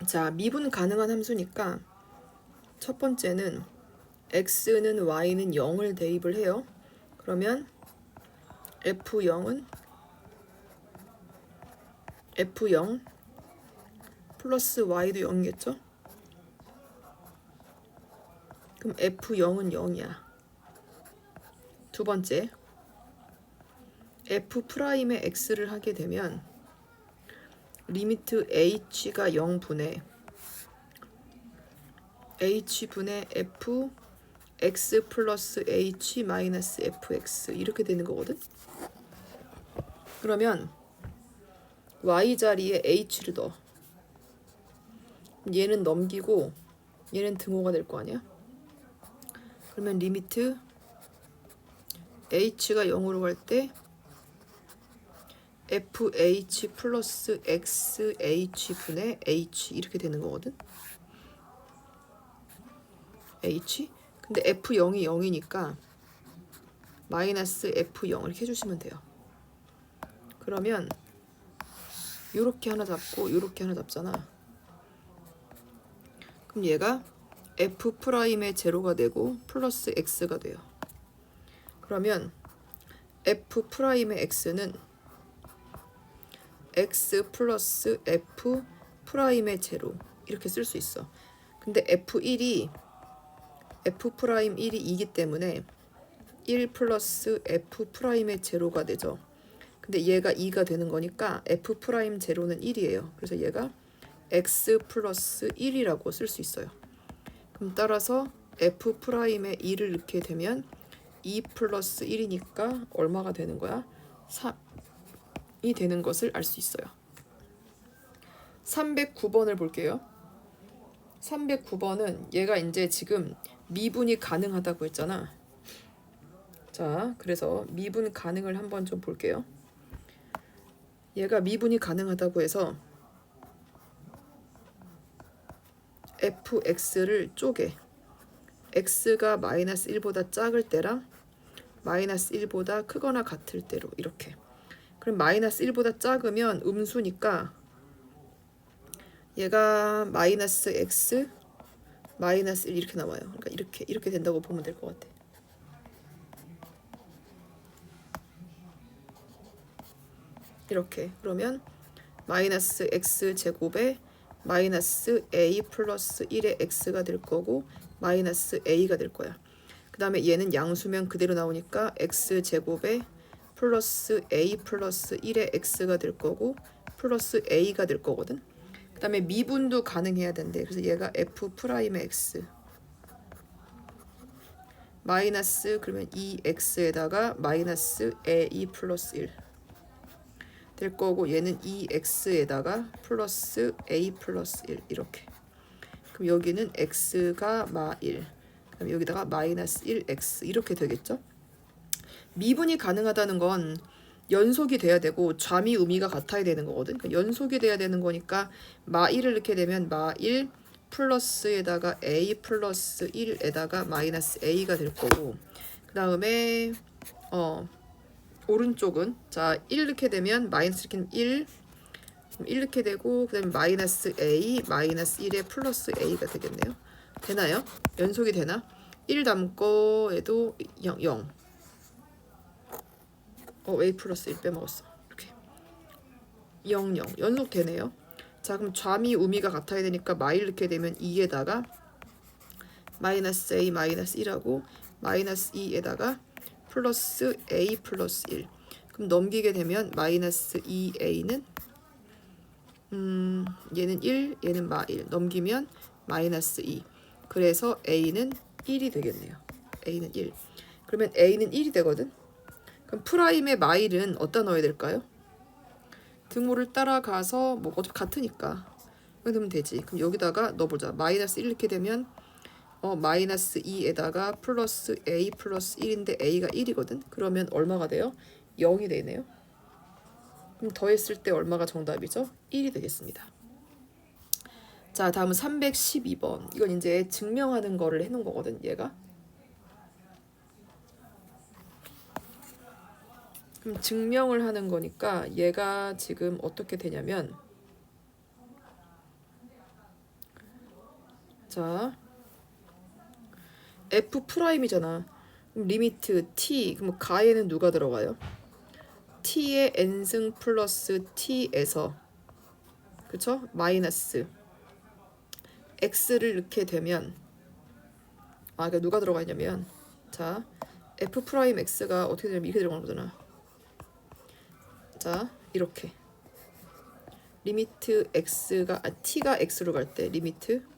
자, 미분 가능한 함수니까 첫 번째는 x는 y는 0을 대입을 해요. 그러면 f0은 f0 플러스 y도 0이겠죠? 그럼 f0은 0이야. 두 번째, f'의 x를 하게 되면 리미트 h가 0분의 h분의 f x 플러스 h 마이너스 fx 이렇게 되는 거거든. 그러면 y 자리에 h를 넣어. 얘는 넘기고 얘는 등호가 될 거 아니야. 그러면 리미트 h가 0으로 갈 때 fh 플러스 xh 분의 h 이렇게 되는 거거든. h 근데 f0이 0이니까 마이너스 f0 이렇게 해주시면 돼요. 그러면 요렇게 하나 잡고 요렇게 하나 잡잖아. 그럼 얘가 f'의 제로가 되고 플러스 x가 돼요. 그러면 f'의 x는 x 플러스 f'의 제로 이렇게 쓸 수 있어. 근데 f1이 f'1이 2기 때문에 1 플러스 f'의 제로가 되죠. 근데 얘가 2가 되는 거니까 f' 제로는 1이에요. 그래서 얘가 x 플러스 1이라고 쓸 수 있어요. 그럼 따라서 f'의 2를 넣게 되면 2 플러스 1이니까 얼마가 되는 거야? 3이 되는 것을 알 수 있어요. 309번을 볼게요. 309번은 얘가 이제 지금 미분이 가능하다고 했잖아. 자, 그래서 미분 가능을 한번 좀 볼게요. 얘가 미분이 가능하다고 해서 fx를 쪼개. x가 마이너스 1보다 작을 때랑 마이너스 1보다 크거나 같을 때로 이렇게. 그럼 마이너스 1보다 작으면 음수니까 얘가 마이너스 x 마이너스 1 이렇게 나와요. 그러니까 이렇게 된다고 보면 될 것 같아. 이렇게. 그러면 마이너스 x 제곱에 마이너스 a 플러스 1의 x가 될 거고 마이너스 a가 될 거야. 그 다음에 얘는 양수면 그대로 나오니까 x 제곱에 플러스 a 플러스 1의 x가 될 거고 플러스 a가 될 거거든. 그 다음에 미분도 가능해야 된대. 그래서 얘가 f'의 x 마이너스 그러면 2x에다가 마이너스 a 플러스 1 될 거고 얘는 2x에다가 플러스 a 플러스 1 이렇게. 그럼 여기는 x가 마 1 그럼 여기다가 마이너스 1x 이렇게 되겠죠. 미분이 가능하다는 건 연속이 돼야 되고 좌미 우미가 같아야 되는 거거든. 그러니까 연속이 돼야 되는 거니까 마 1을 넣게 되면 마 1 플러스에다가 a 플러스 1에다가 마이너스 a가 될 거고 그 다음에 오른쪽은 자 1 넣게 되면 마이너스 이렇게 1 넣게 되고 그 다음에 마이너스 a 마이너스 1에 플러스 a가 되겠네요. 되나요? 연속이 되나? 1 담고에도 0 a 플러스 1 빼먹었어. 이렇게 0 0 연속 되네요. 자 그럼 좌미 우미가 같아야 되니까 마일 넣게 되면 2에다가 마이너스 a 마이너스 1하고 마이너스 2에다가 플러스 a 플러스 1 그럼 넘기게 되면 마이너스 2a는 얘는 1 얘는 마 1 넘기면 마이너스 2 그래서 a는 1이 되겠네요. a는 1 그러면 a는 1이 되거든. 그럼 프라임의 마일은 어디다 넣어야 될까요? 등호를 따라가서 뭐 어차피 같으니까 여기 넣으면 되지. 그럼 여기다가 넣어보자. 마이너스 1 이렇게 되면 마이너스 2에다가 플러스 a 플러스 1인데 a가 1이거든. 그러면 얼마가 돼요? 0이 되네요. 그럼 더했을 때 얼마가 정답이죠? 1이 되겠습니다. 자 다음은 312번. 이건 이제 증명하는 거를 해놓은 거거든. 얘가. 그럼 증명을 하는 거니까 얘가 지금 어떻게 되냐면 자, f 프라임이잖아. 그럼 리미트 t, 그럼 가에는 누가 들어가요? t의 n승 플러스 t에서, 그쵸? 마이너스 x를 넣게 되면, 그러니까 누가 들어가 있냐면, 자, f 프라임 x가 어떻게 되냐면 이렇게 들어가는 거잖아. 자, 이렇게 리미트 x가 t가 x로 갈 때, 리미트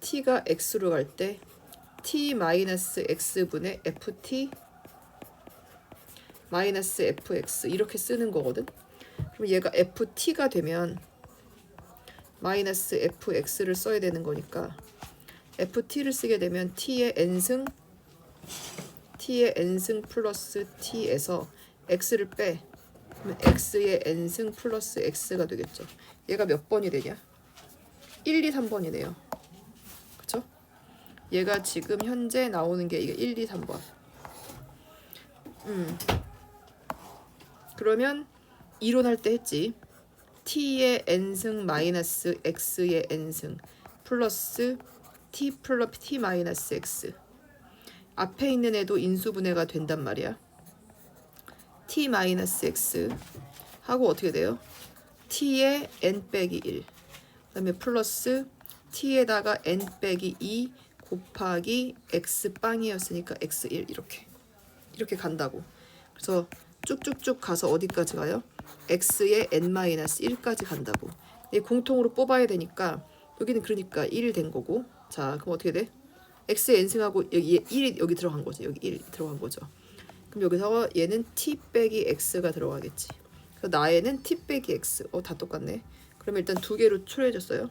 t가 x로 갈 때 t 마이너스 x분의 ft 마이너스 fx 이렇게 쓰는 거거든. 그럼 얘가 ft가 되면 마이너스 fx를 써야 되는 거니까 ft를 쓰게 되면 t의 n승 플러스 t에서 x를 빼. 그러면 x의 n승 플러스 x가 되겠죠. 얘가 몇 번이 되냐? 1, 2, 3번이네요. 그쵸? 얘가 지금 현재 나오는 게 이게 1, 2, 3번. 그러면 이론할 때 했지. t의 n승 마이너스 x의 n승 플러스 t 플러스 t 마이너스 x. 앞에 있는 애도 인수분해가 된단 말이야. t 마이너스 x 하고 어떻게 돼요? t의 n 빼기 1. 그 다음에 플러스 t에다가 n 빼기 2 곱하기 x 빵이었으니까 x1 이렇게 간다고. 그래서 쭉쭉쭉 가서 어디까지 가요? x의 n-1까지 간다고. 공통으로 뽑아야 되니까 여기는 그러니까 1이 된 거고. 자, 그럼 어떻게 돼? x의 n승하고 여기 1이 여기 들어간 거죠. 여기 1 들어간 거죠. 그럼 여기서 얘는 t 빼기 x가 들어가겠지. 그래서 나에는 t 빼기 x. 다 똑같네. 그러면 일단 두 개로 초래해줬어요.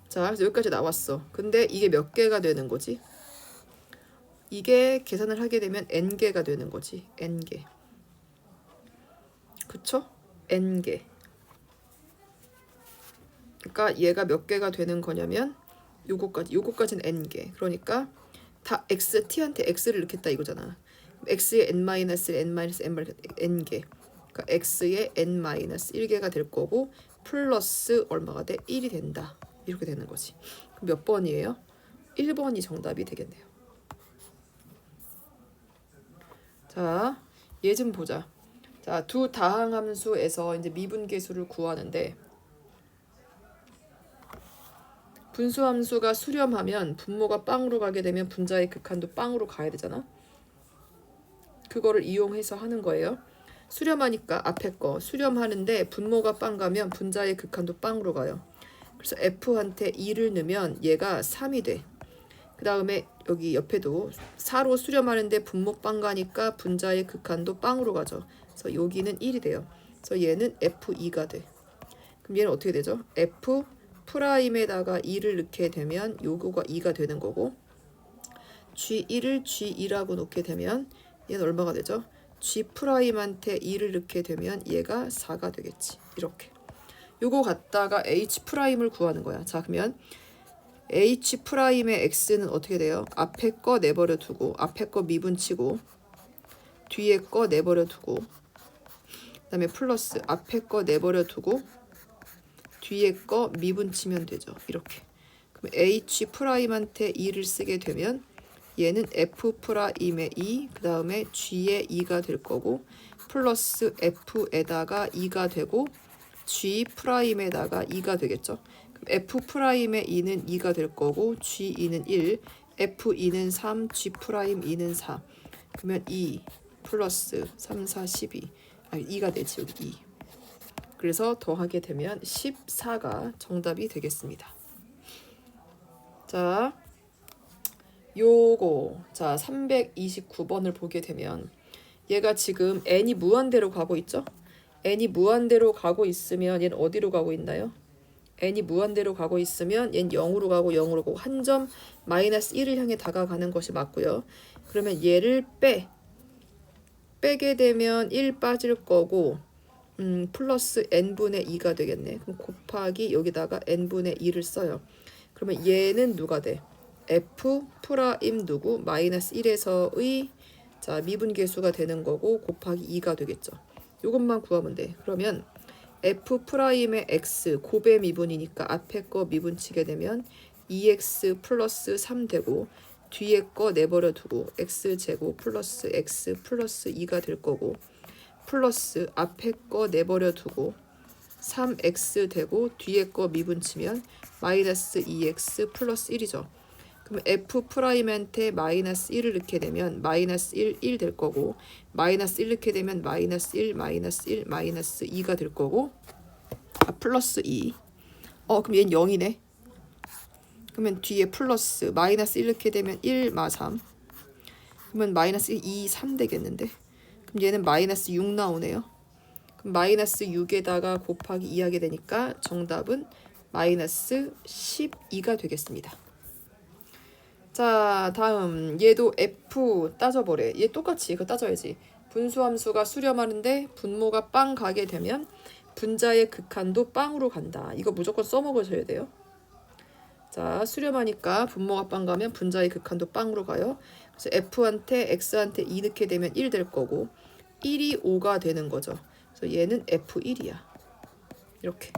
자, 그래서 여기까지 나왔어. 근데 이게 몇 개가 되는 거지? 이게 계산을 하게 되면 n개가 되는 거지. n개. 그쵸? n개. 그러니까 얘가 몇 개가 되는 거냐면 요거까지는 n개. 그러니까 다 x, t한테 x를 넣겠다 이거잖아. x의 n-n개. 그러니까 x의 n-1개가 될 거고 플러스 얼마가 돼? 1이 된다. 이렇게 되는 거지. 그럼 몇 번이에요? 1번이 정답이 되겠네요. 자, 얘 좀 보자. 자, 두 다항함수에서 이제 미분계수를 구하는데 분수함수가 수렴하면 분모가 빵으로 가게 되면 분자의 극한도 빵으로 가야 되잖아. 그거를 이용해서 하는 거예요. 수렴하니까 앞에 거 수렴하는데 분모가 빵 가면 분자의 극한도 빵으로 가요. 그래서 f한테 2를 넣으면 얘가 3이 돼. 그 다음에 여기 옆에도 4로 수렴하는데 분모 빵 가니까 분자의 극한도 빵으로 가죠. 그래서 여기는 1이 돼요. 그래서 얘는 f2가 돼. 그럼 얘는 어떻게 되죠? f 프라임에다가 2를 넣게 되면 요거가 2가 되는 거고 g1을 g2라고 놓게 되면 얘는 얼마가 되죠? g 프라임한테 2를 넣게 되면 얘가 4가 되겠지. 이렇게. 요거 갖다가 h 프라임을 구하는 거야. 자, 그러면 h 프라임의 x는 어떻게 돼요? 앞에 거 내버려 두고 앞에 거 미분치고 뒤에 거 내버려 두고 그다음에 플러스 앞에 거 내버려 두고 뒤에 거 미분치면 되죠. 이렇게. 그럼 h 프라임한테 2를 쓰게 되면 얘는 f 프라임의 2, 그 다음에 g의 2가 될 거고 플러스 f에다가 2가 되고 g 프라임에다가 2가 되겠죠. 그럼 f 프라임의 2는 2가 될 거고 g2는 1, f2는 3, g 프라임 2는 4. 그러면 2 플러스 3, 4, 12. 2가 되지 여기 2. 그래서 더하게 되면 14가 정답이 되겠습니다. 자, 요거 자 329번을 보게 되면 얘가 지금 n이 무한대로 가고 있죠? n이 무한대로 가고 있으면 얘는 어디로 가고 있나요? n이 무한대로 가고 있으면 얘는 0으로 가고 0으로 가고 한 점 마이너스 1을 향해 다가가는 것이 맞고요. 그러면 얘를 빼게 되면 1 빠질 거고 플러스 n분의 2가 되겠네. 그럼 곱하기 여기다가 n분의 2를 써요. 그러면 얘는 누가 돼? f 프라임 누구? 마이너스 1에서의 자 미분계수가 되는 거고 곱하기 2가 되겠죠. 요것만 구하면 돼. 그러면 F'의 X 곱의 미분이니까 앞에 거 미분 치게 되면 2X 플러스 3 되고 뒤에 거 내버려 두고 X제곱 플러스 X 플러스 2가 될 거고 플러스 앞에 거 내버려 두고 3x 되고 뒤에 거 미분 치면 마이너스 2x 플러스 1이죠. 그럼 F'한테 마이너스 1을 넣게 되면 마이너스 1 될 거고 마이너스 1 넣게 되면 마이너스 1 마이너스 1 마이너스 2가 될 거고 플러스 2 그럼 얘는 0이네. 그러면 뒤에 플러스 마이너스 1 넣게 되면 1 마 3 그러면 마이너스 1 2 3 되겠는데 그럼 얘는 마이너스 6 나오네요. 그럼 마이너스 6에다가 곱하기 2 하게 되니까 정답은 마이너스 12가 되겠습니다. 자, 다음 얘도 F 따져보래. 얘 똑같이 이거 따져야지. 분수함수가 수렴하는데 분모가 빵 가게 되면 분자의 극한도 빵으로 간다. 이거 무조건 써먹으셔야 돼요. 자, 수렴하니까 분모가 빵 가면 분자의 극한도 빵으로 가요. 그래서 F한테 X한테 2 넣게 되면 1 될 거고 1이 5가 되는 거죠. 그래서 얘는 F1이야. 이렇게.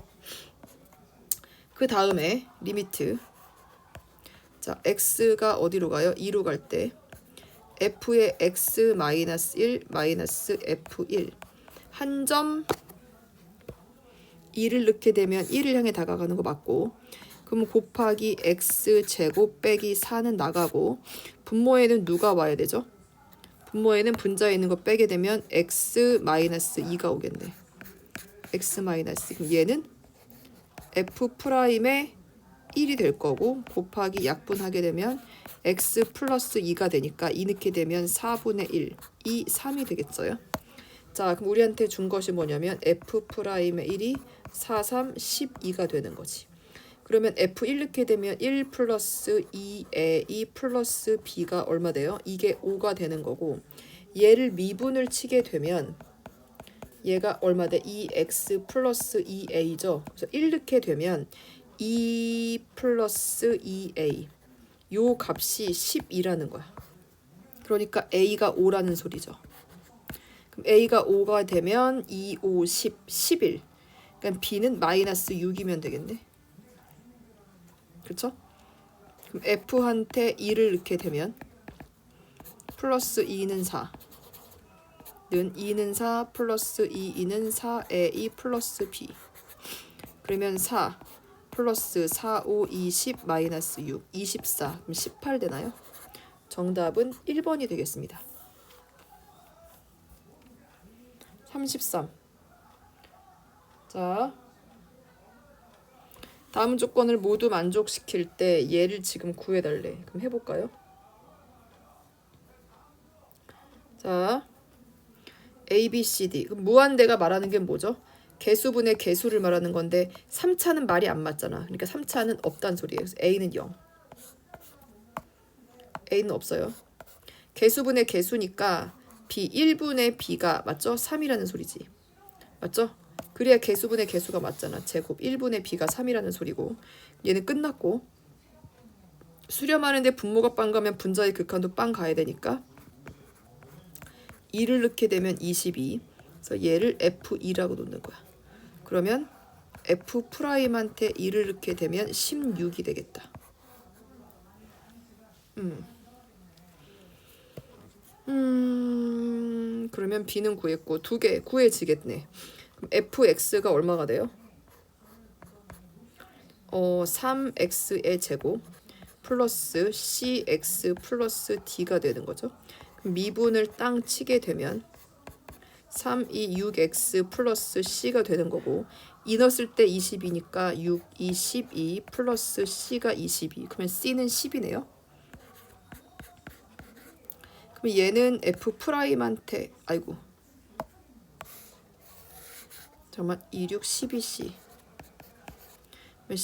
그 다음에 리미트. 자, x가 어디로 가요? 2로 갈 때 f의 x 마이너스 1 마이너스 f1 한 점 2를 넣게 되면 1을 향해 다가가는 거 맞고 그럼 곱하기 x 제곱 빼기 4는 나가고 분모에는 누가 와야 되죠? 분모에는 분자에 있는 거 빼게 되면 x 마이너스 2가 오겠네. x 마이너스 그럼 얘는 F'의 1이 될 거고 곱하기 약분하게 되면 x 플러스 2가 되니까 2 넣게 되면 4분의 1, 2, 3이 되겠어요. 자, 그럼 우리한테 준 것이 뭐냐면 F'의 1이 4, 3, 12가 되는 거지. 그러면 F1 넣게 되면 1 플러스 2A 플러스 B가 얼마 돼요? 이게 5가 되는 거고 얘를 미분을 치게 되면 얘가 얼마 돼? 2x 플러스 2a죠. 그래서 1 넣게 되면 2 플러스 2a 요 값이 12라는 거야. 그러니까 a가 5라는 소리죠. 그럼 a가 5가 되면 2, 5, 10, 11 그러니까 b는 마이너스 6이면 되겠네. 그렇죠? 그럼 f한테 2를 넣게 되면 플러스 2는 4 는 2는 4 플러스 2는 4a 플러스 b 그러면 4 플러스 4, 5, 20 마이너스 6 24 그럼 18 되나요? 정답은 1번이 되겠습니다. 33 자, 다음 조건을 모두 만족시킬 때 얘를 지금 구해달래. 그럼 해볼까요? 자, A, B, C, D. 그럼 무한대가 말하는 게 뭐죠? 개수분의 개수를 말하는 건데 3차는 말이 안 맞잖아. 그러니까 3차는 없단 소리예요. 그래서 A는 0. A는 없어요. 개수분의 개수니까 B 1분의 B가 맞죠? 3이라는 소리지. 맞죠? 그래야 개수분의 개수가 맞잖아. 제곱 1분의 B가 3이라는 소리고 얘는 끝났고 수렴하는데 분모가 빵 가면 분자의 극한도 빵 가야 되니까 2를 넣게 되면 22 그래서 얘를 F2라고 놓는 거야. 그러면 F'한테 2를 넣게 되면 16이 되겠다. 그러면 B는 구했고 두 개 구해지겠네. 그럼 fx가 얼마가 돼요? 3x의 제곱 플러스 cx 플러스 d가 되는 거죠. 그럼 미분을 땅 치게 되면 3, 2, 6x 플러스 c가 되는 거고 2 넣었을 때 20이니까 6, 2, 12 플러스 c가 22 그러면 c는 10이네요. 그럼 얘는 F'한테 아이고 잠깐만 2, 6, 12c 그러면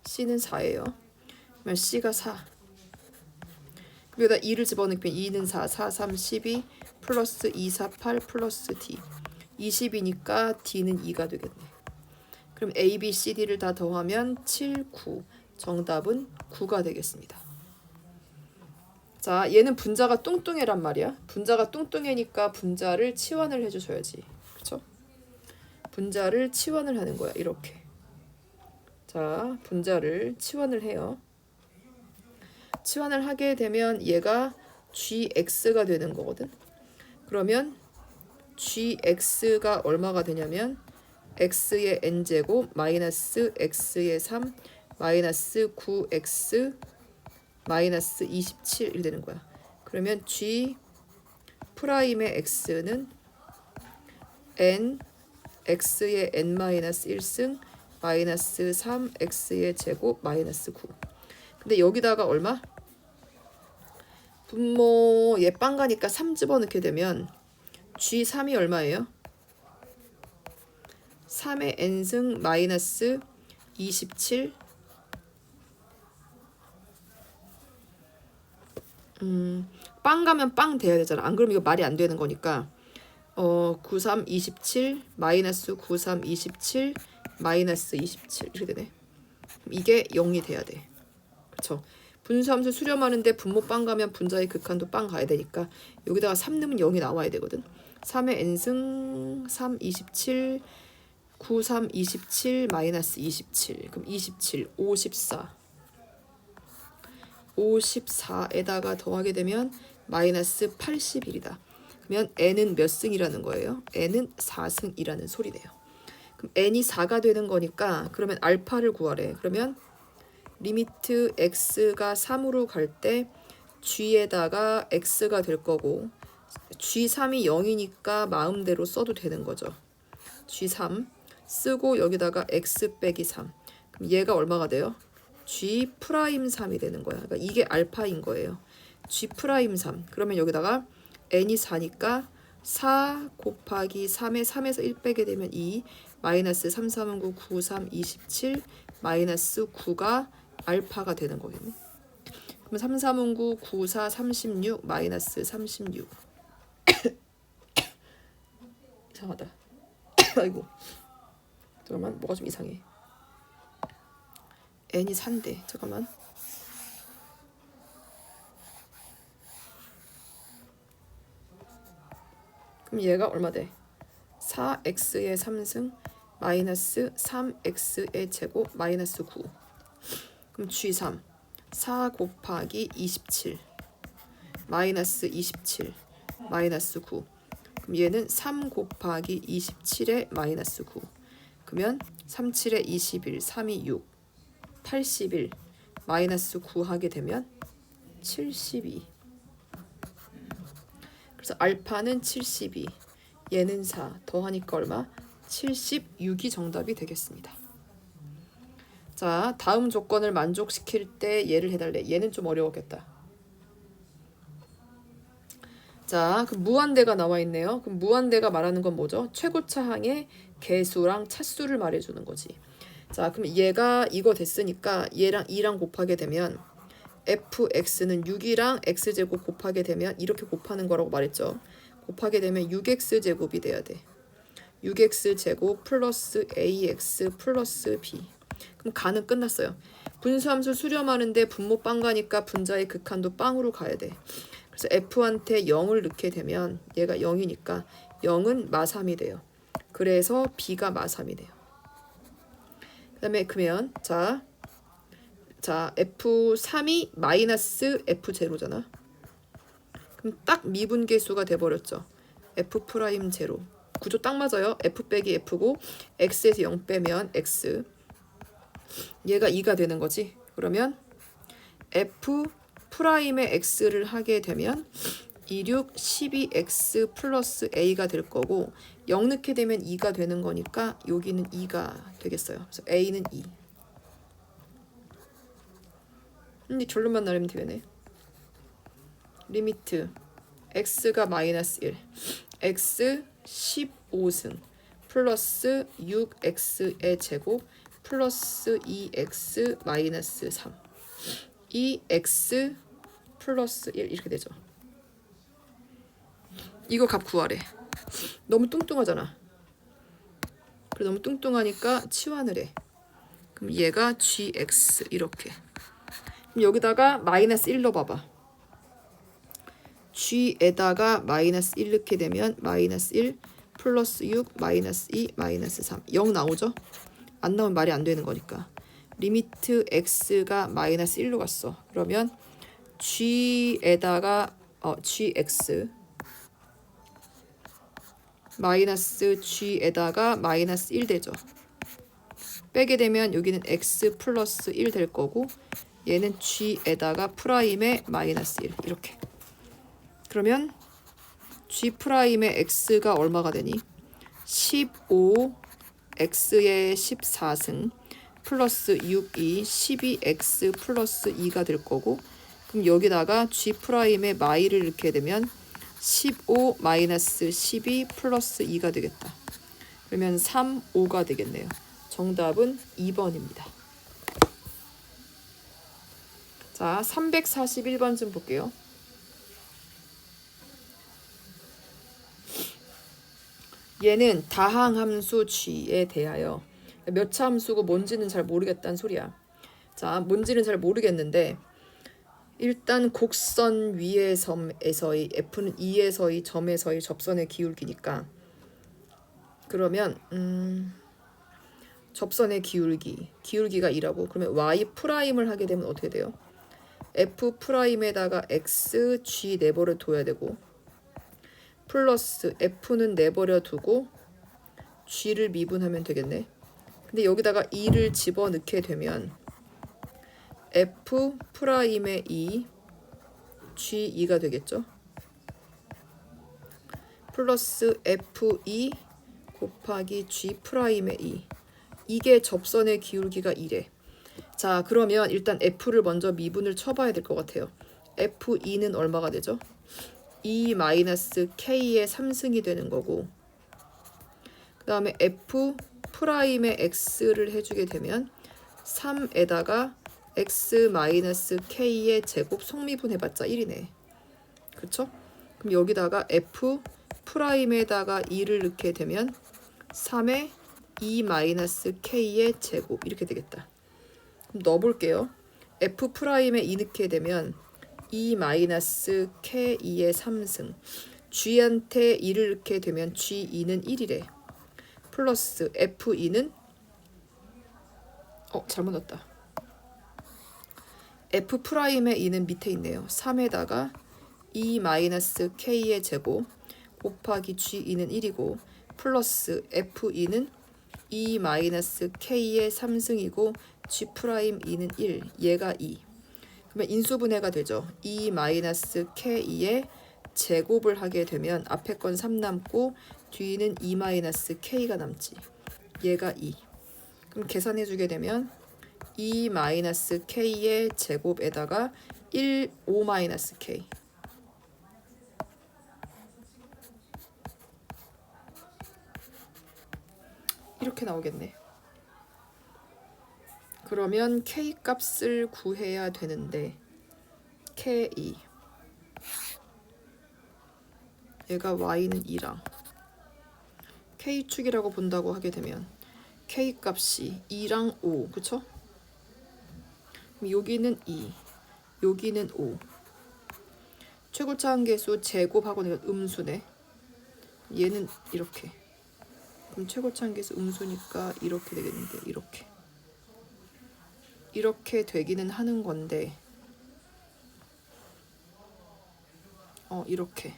C는 4예요. 그러면 C가 4 그럼 여기다 2를 집어넣으면 2는 4, 4, 3, 12 플러스 2, 4, 8 플러스 D 20이니까 D는 2가 되겠네. 그럼 A, B, C, D를 다 더하면 7, 9 정답은 9가 되겠습니다. 자, 얘는 분자가 뚱뚱해란 말이야. 분자가 뚱뚱해니까 분자를 치환을 해주셔야지. 그쵸? 분자를 치환을 하는 거야. 이렇게. 자, 분자를 치환을 해요. 치환을 하게 되면 얘가 gx가 되는 거거든. 그러면 gx가 얼마가 되냐면 x의 n제곱 마이너스 x의 3 마이너스 9x 마이너스 27 이렇게 되는 거야. 그러면 g 프라임의 x는 n x의 n-1승 마이너스 3x의 제곱 마이너스 9. 근데 여기다가 얼마? 분모 얘 빵 가니까 3 집어넣게 되면 g3이 얼마예요? 3의 n승 마이너스 27 빵 가면 빵 돼야 되잖아. 안 그러면 이거 말이 안 되는 거니까 93 27 마이너스 93 27 마이너스 27 이렇게 되네. 이게 0이 돼야 돼. 그렇죠? 분수함수 수렴하는데 분모 빵 가면 분자의 극한도 빵 가야 되니까 여기다가 3 넣으면 0이 나와야 되거든. 3의 n승 3 27 93 27 마이너스 27 그럼 27 54 54에다가 더하게 되면 마이너스 81이다. 그러면 n은 몇 승이라는 거예요? n은 4승이라는 소리네요. 그럼 n이 4가 되는 거니까 그러면 알파를 구하래. 그러면 리미트 x가 3으로 갈 때 g에다가 x가 될 거고 g3이 0이니까 마음대로 써도 되는 거죠. g3 쓰고 여기다가 x 빼기 3 그럼 얘가 얼마가 돼요? g 프라임 3이 되는 거야. 그러니까 이게 알파인 거예요. g 프라임 3 그러면 여기다가 n이 4니까 4 곱하기 3에 3에서 1 빼게 되면 2 마이너스 3, 3은 9, 9, 3, 27 마이너스 9가 알파가 되는 거겠네. 그럼 3, 3은 9, 9, 4, 36 마이너스 36 이상하다. 아이고 잠깐만 뭐가 좀 이상해. n이 4인데 잠깐만. 그럼 얘가 얼마 돼? 4x의 3승 마이너스 3x의 제곱 마이너스 9 그럼 g3 4 곱하기 27 마이너스 27 마이너스 9 그럼 얘는 3 곱하기 27의 마이너스 9 그러면 3, 7에 21 3이 6 81 마이너스 9 하게 되면 72 그래서 알파는 72 얘는 4 더하니까 얼마? 76이 정답이 되겠습니다. 자 다음 조건을 만족시킬 때 얘를 해달래. 얘는 좀 어려웠겠다. 자 그럼 무한대가 나와 있네요. 그럼 무한대가 말하는 건 뭐죠? 최고차항의 개수랑 차수를 말해주는 거지. 자 그럼 얘가 이거 됐으니까 얘랑 2랑 곱하게 되면 fx는 6이랑 x제곱 곱하게 되면 이렇게 곱하는 거라고 말했죠. 곱하게 되면 6x제곱이 돼야 돼. 6x제곱 플러스 ax 플러스 b 그럼 가는 끝났어요. 분수함수 수렴하는데 분모 빵 가니까 분자의 극한도 빵으로 가야 돼. 그래서 f한테 0을 넣게 되면 얘가 0이니까 0은 마3이 돼요. 그래서 b가 마3이 돼요. 그 다음에 그러면 자 f3이 마이너스 f0잖아. 그럼 딱 미분계수가 돼버렸죠. f 프라임 제로 구조 딱 맞아요. f 빼기 f고 x에서 0 빼면 x 얘가 2가 되는 거지. 그러면 f 프라임의 x를 하게 되면 26, 12x 플러스 a가 될 거고 0 넣게 되면 2가 되는 거니까 여기는 2가 되겠어요. 그래서 a는 2. 근데 결론만 나르면 되네. 리미트 x가 마이너스 1 x 15승 플러스 6x의 제곱 플러스 2x 마이너스 3 2x 플러스 1 이렇게 되죠. 이거 값 구하래. 너무 뚱뚱하잖아. 그래 너무 뚱뚱하니까 치환을 해. 그럼 얘가 gx 이렇게. 그럼 여기다가 마이너스 1 넣어봐봐. g에다가 마이너스 1 넣게 되면 마이너스 1 플러스 6 마이너스 2 마이너스 3 0 나오죠? 안 나오면 말이 안 되는 거니까 리미트 x가 마이너스 1로 갔어. 그러면 g에다가 gx 마이너스 g에다가 마이너스 1 되죠. 빼게 되면 여기는 x 플러스 1 될 거고 얘는 g에다가 프라임의 마이너스 1 이렇게. 그러면 g 프라임의 x가 얼마가 되니? 15 x의 14승 플러스 6이 12x 플러스 2가 될 거고 그럼 여기다가 g 프라임의 마이를 넣게 되면 15 마이너스 12 플러스 2가 되겠다. 그러면 3, 5가 되겠네요. 정답은 2번입니다. 자, 341번 좀 볼게요. 얘는 다항함수 g에 대하여 몇 차 함수고 뭔지는 잘 모르겠다는 소리야. 자, 뭔지는 잘 모르겠는데 일단 곡선 위의 점에서의 f는 2에서의 점에서의 접선의 기울기니까 그러면 접선의 기울기가 2라고 그러면 y 프라임을 하게 되면 어떻게 돼요? f 프라임에다가 x, g 내버려 둬야 되고 플러스 f는 내버려 두고 g를 미분하면 되겠네. 근데 여기다가 2를 집어넣게 되면 f 프라임의 2 g 2가 되겠죠. 플러스 f2 곱하기 g 프라임의 2 이게 접선의 기울기가 2래. 자, 그러면 일단 f를 먼저 미분을 쳐봐야 될 것 같아요. f2는 얼마가 되죠? 2 마이너스 k의 3승이 되는 거고 그 다음에 f 프라임의 x를 해주게 되면 3에다가 x 마이너스 k의 제곱 속미분 해봤자 1이네. 그쵸? 그럼 여기다가 f 프라임에다가 2를 넣게 되면 3에 2 마이너스 k의 제곱 이렇게 되겠다. 그럼 넣어볼게요. f 프라임에 2 넣게 되면 2 마이너스 k2의 3승 g한테 2를 넣게 되면 g2는 1이래. 플러스 f2는 잘못 넣었다. f 프라임의 2는 밑에 있네요. 3에다가 2 마이너스 k의 제곱 곱하기 g2는 1이고 플러스 f2는 2 마이너스 k의 3승이고 g 프라임 2는 1 얘가 2 그러면 인수분해가 되죠. 2 마이너스 k2의 제곱을 하게 되면 앞에 건 3 남고 뒤는 2 마이너스 k가 남지. 얘가 2. 그럼 계산해 주게 되면 2 마이너스 k의 제곱에다가 1 5 마이너스 k 이렇게 나오겠네. 그러면 k 값을 구해야 되는데 k2 얘가 y는 2랑 k축이라고 본다고 하게 되면 k 값이 2랑 5 그쵸? 그럼 여기는 2 여기는 5 최고차 한계수 제곱하고는 음수네. 얘는 이렇게 그럼 최고차 한계수 음수니까 이렇게 되겠는데 이렇게 되기는 하는 건데 이렇게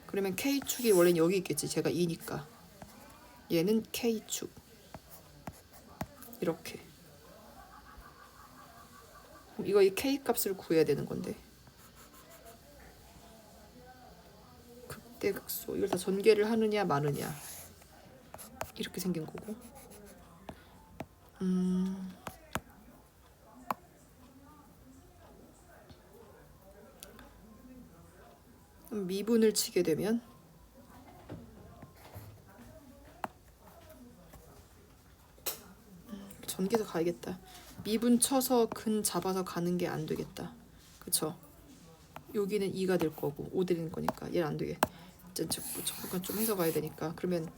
그러면 K축이 원래는 여기 있겠지. 제가 2니까 얘는 K축 이렇게 그럼 이거 이 K 값을 구해야 되는 건데 극대극소 이걸 다 전개를 하느냐 마느냐 이렇게 생긴 거고 미분을 치게 되면 전개해서 가야겠다. 미분 쳐서 근 잡아서 가는 게 안 되겠다. 그쵸? 여기는 2가 될 거고 5 되는 거니까 얘는 안 되게 잠깐 좀 해서 가야 되니까 그러면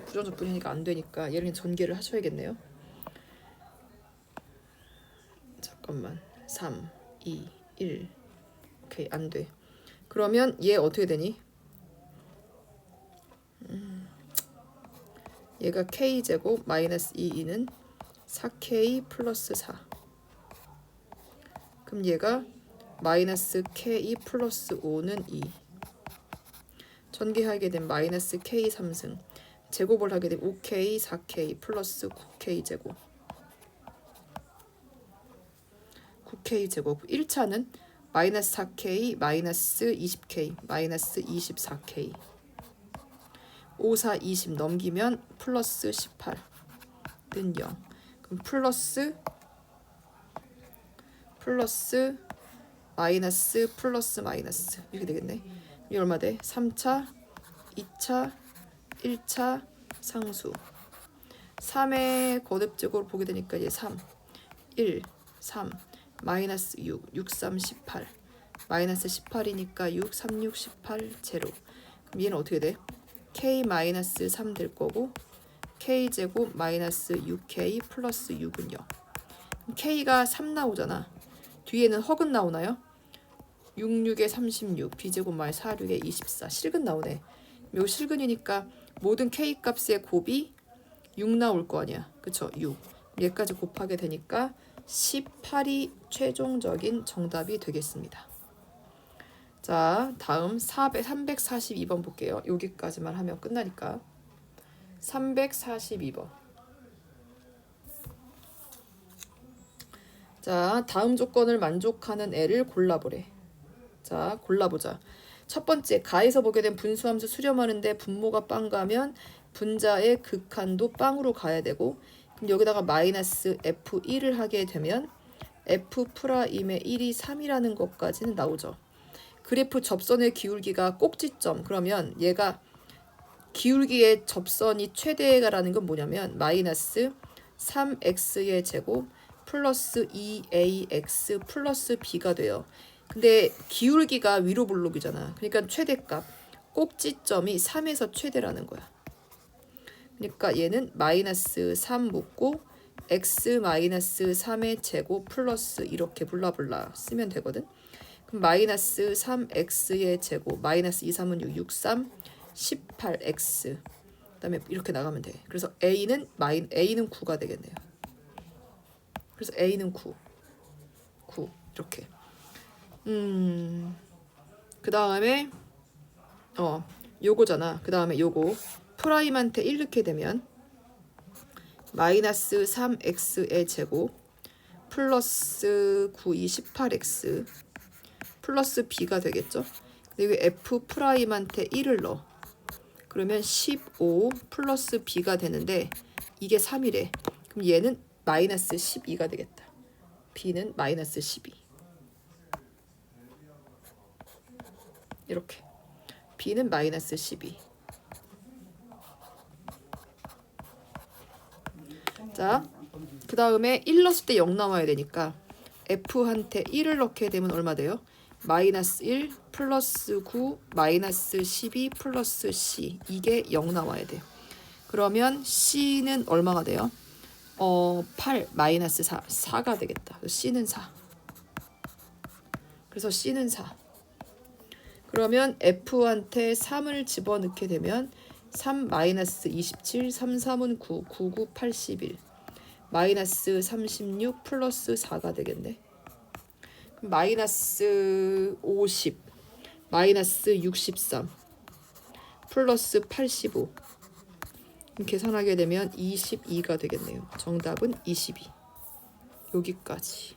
부정적 분이니까 안 되니까 얘를 전개를 하셔야겠네요. 잠깐만 3, 2, 1 오케이 안 돼. 그러면 얘 어떻게 되니? 얘가 k제곱 마이너스 2는 4k 플러스 4. 그럼 얘가 마이너스 k 플러스 5는 2. 전개하게 된 마이너스 k 3승. 제곱을 하게 되면 5k 4k 플러스 9k 제곱. 9k 제곱. 1차는 마이너스 4k 마이너스 20k 마이너스 24k. 5, 4, 20 넘기면 플러스 18는 0. 그럼 플러스 마이너스 플러스 마이너스 이렇게 되겠네. 이 얼마 돼? 3차 2차 1차 상수. 3의 거듭적으로 보게 되니까 이제 3 1 3 마이너스 6 6 3 18 마이너스 18이니까 6 3 6 18 제로. 그럼 얘는 어떻게 돼? k 마이너스 3 될 거고 k제곱 마이너스 6k 플러스 6은 0. k가 3 나오잖아. 뒤에는 허근 나오나요? 6, 6에 36 b제곱 마이 4, 6에 24 실근 나오네. 요 실근이니까 모든 k 값의 곱이 6 나올 거 아니야. 그쵸? 6. 얘까지 곱하게 되니까 18이 최종적인 정답이 되겠습니다. 자, 다음 342번 볼게요. 여기까지만 하면 끝나니까. 342번. 자, 다음 조건을 만족하는 애를 골라보래. 자, 골라보자. 첫 번째, 가에서 보게 된 분수함수 수렴하는데 분모가 빵 가면 분자의 극한도 빵으로 가야 되고, 그럼 여기다가 마이너스 F1을 하게 되면 F''의 1이 3이라는 것까지는 나오죠. 그래프 접선의 기울기가 꼭지점. 그러면 얘가 기울기의 접선이 최대가라는 건 뭐냐면 마이너스 3x의 제곱 플러스 2ax 플러스 b가 돼요. 근데 기울기가 위로 블록이잖아. 그러니까 최대값 꼭지점이 3에서 최대라는 거야. 그러니까 얘는 마이너스 3 묻고 x 마이너스 3의 제곱 플러스 이렇게 블라블라 쓰면 되거든. 그럼 마이너스 3x의 제곱 마이너스 2, 3은 6, 6, 3, 18x 그 다음에 이렇게 나가면 돼. 그래서 a는 9가 되겠네요. 그래서 a는 9 이렇게. 그 다음에 요거잖아. 그 다음에 요거 프라임한테 1 넣게 되면 마이너스 3x의 제곱 플러스 9이 18x 플러스 b가 되겠죠. 근데 여기 f 프라임한테 1을 넣어. 그러면 15 플러스 b가 되는데 이게 3이래. 그럼 얘는 마이너스 12가 되겠다. b는 마이너스 12. 이렇게. b는 마이너스 12. 자, 그 다음에 1 넣었을 때 0 나와야 되니까 f한테 1을 넣게 되면 얼마 돼요? 마이너스 1 플러스 9 마이너스 12 플러스 c 이게 0 나와야 돼요. 그러면 c는 얼마가 돼요? 8 마이너스 4가 되겠다. c는 4. 그래서 c는 4. 그러면 f한테 3을 집어넣게 되면 3 마이너스 27 3 3은 9 9 9 81 마이너스 36 플러스 4가 되겠네. 마이너스 50 마이너스 63 플러스 85 계산하게 되면 22가 되겠네요. 정답은 22. 여기까지.